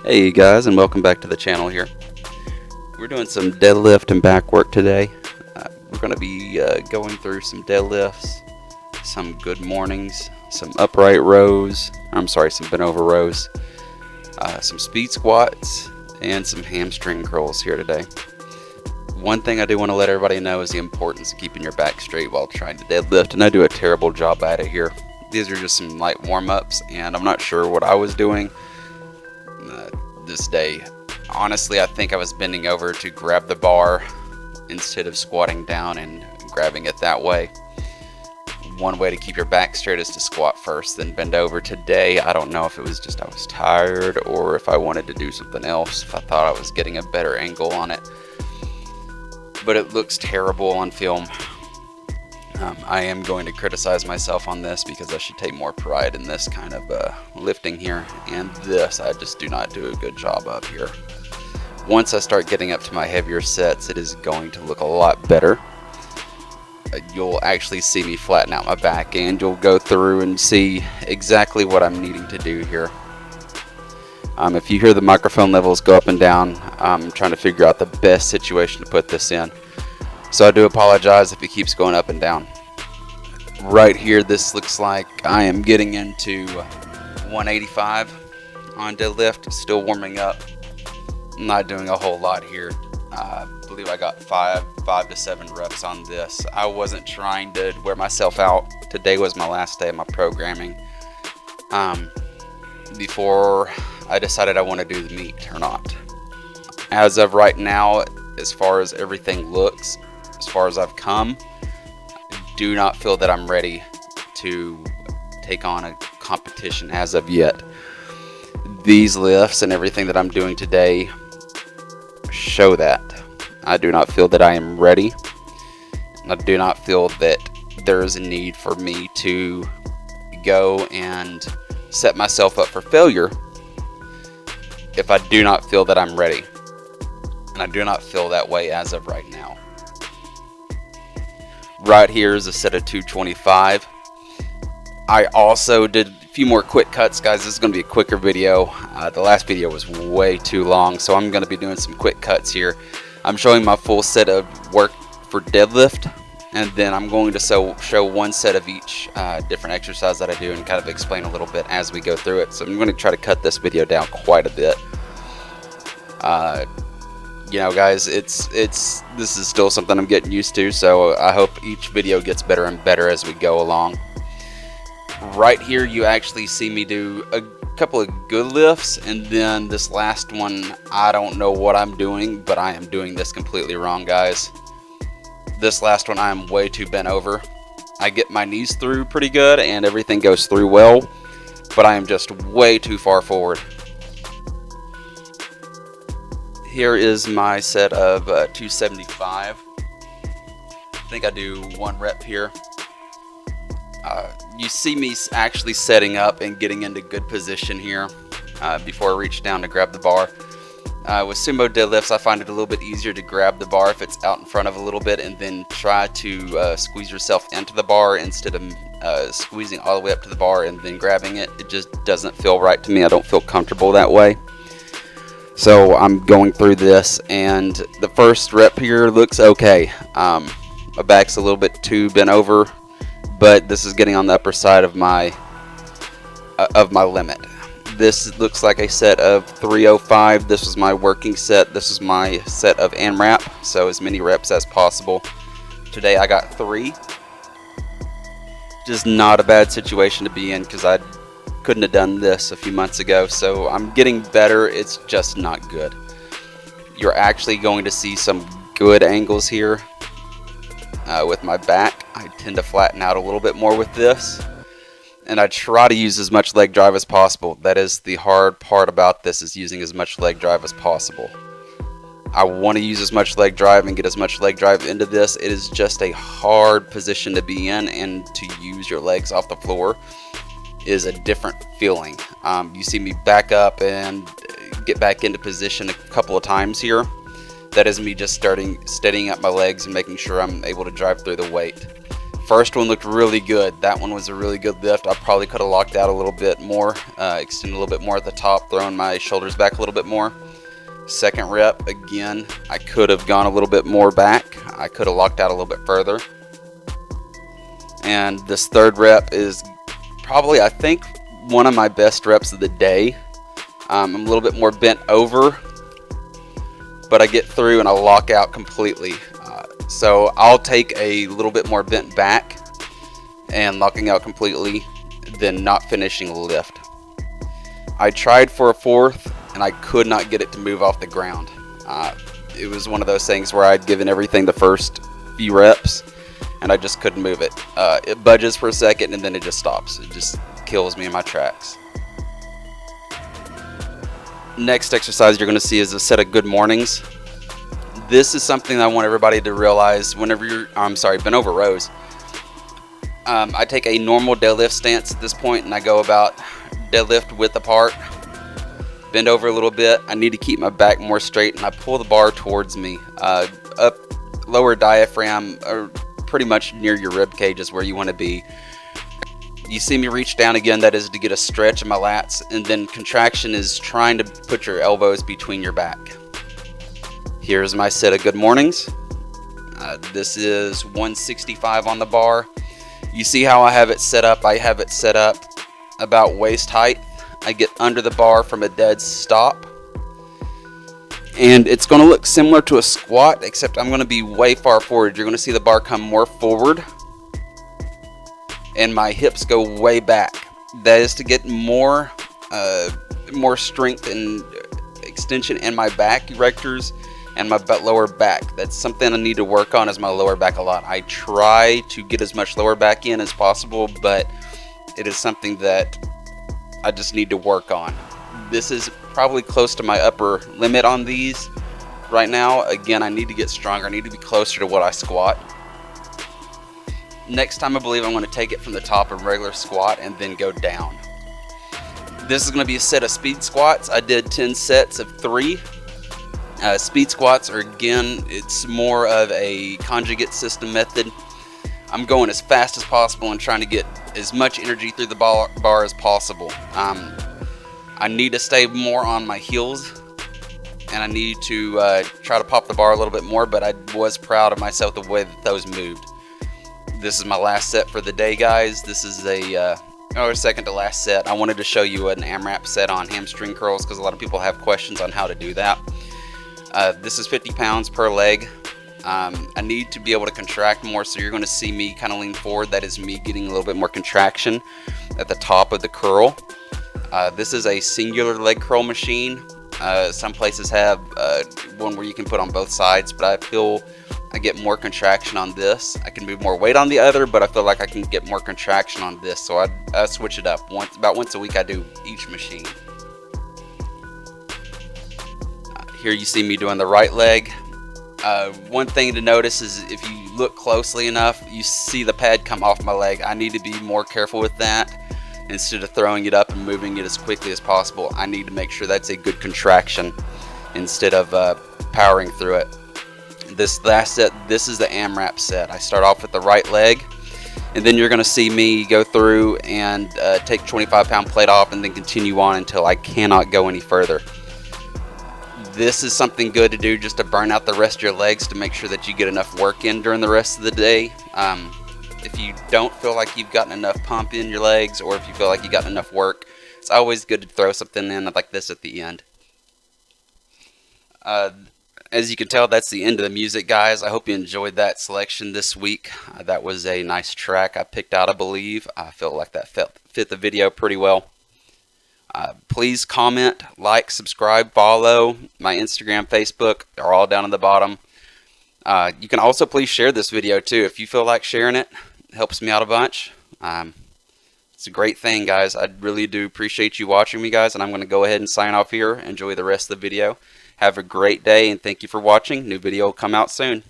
Hey guys, and welcome back to the channel here. We're doing some deadlift and back work today. We're going to be going through some deadlifts, some good mornings, some upright rows, some bent over rows, some speed squats, and some hamstring curls here today. One thing I do want to let everybody know is the importance of keeping your back straight while trying to deadlift, and I do a terrible job at it here. These are just some light warm-ups, and I'm not sure what I was doing this day. Honestly, I think I was bending over to grab the bar instead of squatting down and grabbing it that way. One way to keep your back straight is to squat first, then bend over. Today, I don't know if it was just I was tired or if I wanted to do something else, if I thought I was getting a better angle on it. But it looks terrible on film. I am going to criticize myself on this because I should take more pride in this kind of lifting here, and this I just do not do a good job of here. Once I start getting up to my heavier sets, it is going to look a lot better. You'll actually see me flatten out my back, and you'll go through and see exactly what I'm needing to do here. If you hear the microphone levels go up and down, I'm trying to figure out the best situation to put this in. So I do apologize if it keeps going up and down. Right here, this looks like I am getting into 185 on deadlift, still warming up. I'm not doing a whole lot here. I believe I got 5 to 7 reps on this. I wasn't trying to wear myself out. Today was my last day of my programming. Before I decided I want to do the meet or not. As of right now, as far as everything looks, as far as I've come, I do not feel that I'm ready to take on a competition as of yet. These lifts and everything that I'm doing today show that. I do not feel that I am ready. I do not feel that there is a need for me to go and set myself up for failure if I do not feel that I'm ready. And I do not feel that way as of right now. Right here is a set of 225. I also did a few more quick cuts, guys. This is going to be a quicker video. The last video was way too long, so I'm going to be doing some quick cuts here. I'm showing my full set of work for deadlift, and then I'm going to show one set of each different exercise that I do and kind of explain a little bit as we go through it. So I'm going to try to cut this video down quite a bit. You know, guys, this is still something I'm getting used to, so I hope each video gets better and better as we go along. Right here, you actually see me do a couple of good lifts, and then this last one, I don't know what I'm doing, but I am doing this completely wrong, guys. This last one, I am way too bent over. I get my knees through pretty good, and everything goes through well, but I am just way too far forward. Here is my set of 275. I think I do 1 rep here. You see me actually setting up and getting into good position here before I reach down to grab the bar. With sumo deadlifts, I find it a little bit easier to grab the bar if it's out in front of a little bit, and then try to squeeze yourself into the bar instead of squeezing all the way up to the bar and then grabbing it. It just doesn't feel right to me. I don't feel comfortable that way. So I'm going through this, and the first rep here looks okay. My back's a little bit too bent over, but this is getting on the upper side of my limit. This looks like a set of 305. This was my working set. This is my set of AMRAP, so as many reps as possible. Today I got 3. Just not a bad situation to be in, because I couldn't have done this a few months ago. So I'm getting better. It's just not good. You're actually going to see some good angles here with my back. I tend to flatten out a little bit more with this, and I try to use as much leg drive as possible. That is the hard part about this, is using as much leg drive as possible. I want to use as much leg drive and get as much leg drive into this. It is just a hard position to be in, and to use your legs off the floor is a different feeling. You see me back up and get back into position a couple of times here. That is me just steadying up my legs and making sure I'm able to drive through the weight. First one looked really good. That one was a really good lift. I probably could have locked out a little bit more, extended a little bit more at the top, throwing my shoulders back a little bit more. Second rep, again, I could have gone a little bit more back. I could have locked out a little bit further. And this third rep is probably, I think, one of my best reps of the day. I'm a little bit more bent over, but I get through and I lock out completely. So I'll take a little bit more bent back and locking out completely than not finishing the lift. I tried for a fourth and I could not get it to move off the ground. It was one of those things where I'd given everything the first few reps and I just couldn't move it. It budges for a second and then it just stops. It just kills me in my tracks. Next exercise you're going to see is a set of good mornings. This is something I want everybody to realize whenever you're, bent over rows. I take a normal deadlift stance at this point and I go about deadlift width apart, bend over a little bit. I need to keep my back more straight and I pull the bar towards me. Up, lower diaphragm, or pretty much near your rib cage is where you want to be. You see me reach down again, that is to get a stretch in my lats, and then contraction is trying to put your elbows between your back. Here's my set of good mornings. This is 165 on the bar. You see how I have it set up? I have it set up about waist height. I get under the bar from a dead stop. And it's going to look similar to a squat, except I'm going to be way far forward. You're going to see the bar come more forward. And my hips go way back. That is to get more strength and extension in my back erectors and my lower back. That's something I need to work on, is my lower back a lot. I try to get as much lower back in as possible, but it is something that I just need to work on. This is probably close to my upper limit on these right now. Again, I need to get stronger. I need to be closer to what I squat. Next time I believe I'm going to take it from the top of regular squat and then go down. This is going to be a set of speed squats. I did 10 sets of 3. Speed squats are, again, it's more of a conjugate system method. I'm going as fast as possible and trying to get as much energy through the bar as possible. I need to stay more on my heels and I need to try to pop the bar a little bit more, but I was proud of myself the way that those moved. This is my last set for the day, guys. This is a second to last set. I wanted to show you an AMRAP set on hamstring curls because a lot of people have questions on how to do that. This is 50 pounds per leg. I need to be able to contract more, so you're going to see me kind of lean forward. That is me getting a little bit more contraction at the top of the curl. This is a singular leg curl machine. Some places have one where you can put on both sides, but I feel I get more contraction on this. I can move more weight on the other, but I feel like I can get more contraction on this, so I switch it up. About once a week I do each machine. Here you see me doing the right leg. One thing to notice is if you look closely enough, you see the pad come off my leg. I need to be more careful with that. Instead of throwing it up and moving it as quickly as possible, I need to make sure that's a good contraction instead of powering through it. This last set, this is the AMRAP set. I start off with the right leg, and then you're going to see me go through and take 25-pound plate off and then continue on until I cannot go any further. This is something good to do just to burn out the rest of your legs, to make sure that you get enough work in during the rest of the day. If you don't feel like you've gotten enough pump in your legs, or if you feel like you've gotten enough work, it's always good to throw something in like this at the end. As you can tell, that's the end of the music, guys. I hope you enjoyed that selection this week. That was a nice track I picked out, I believe. I felt like that fit the video pretty well. Please comment, like, subscribe, follow. My Instagram, Facebook are all down at the bottom. You can also please share this video too. If you feel like sharing it, it helps me out a bunch. It's a great thing, guys. I really do appreciate you watching me, guys, and I'm going to go ahead and sign off here. Enjoy the rest of the video. Have a great day, and thank you for watching. New video will come out soon.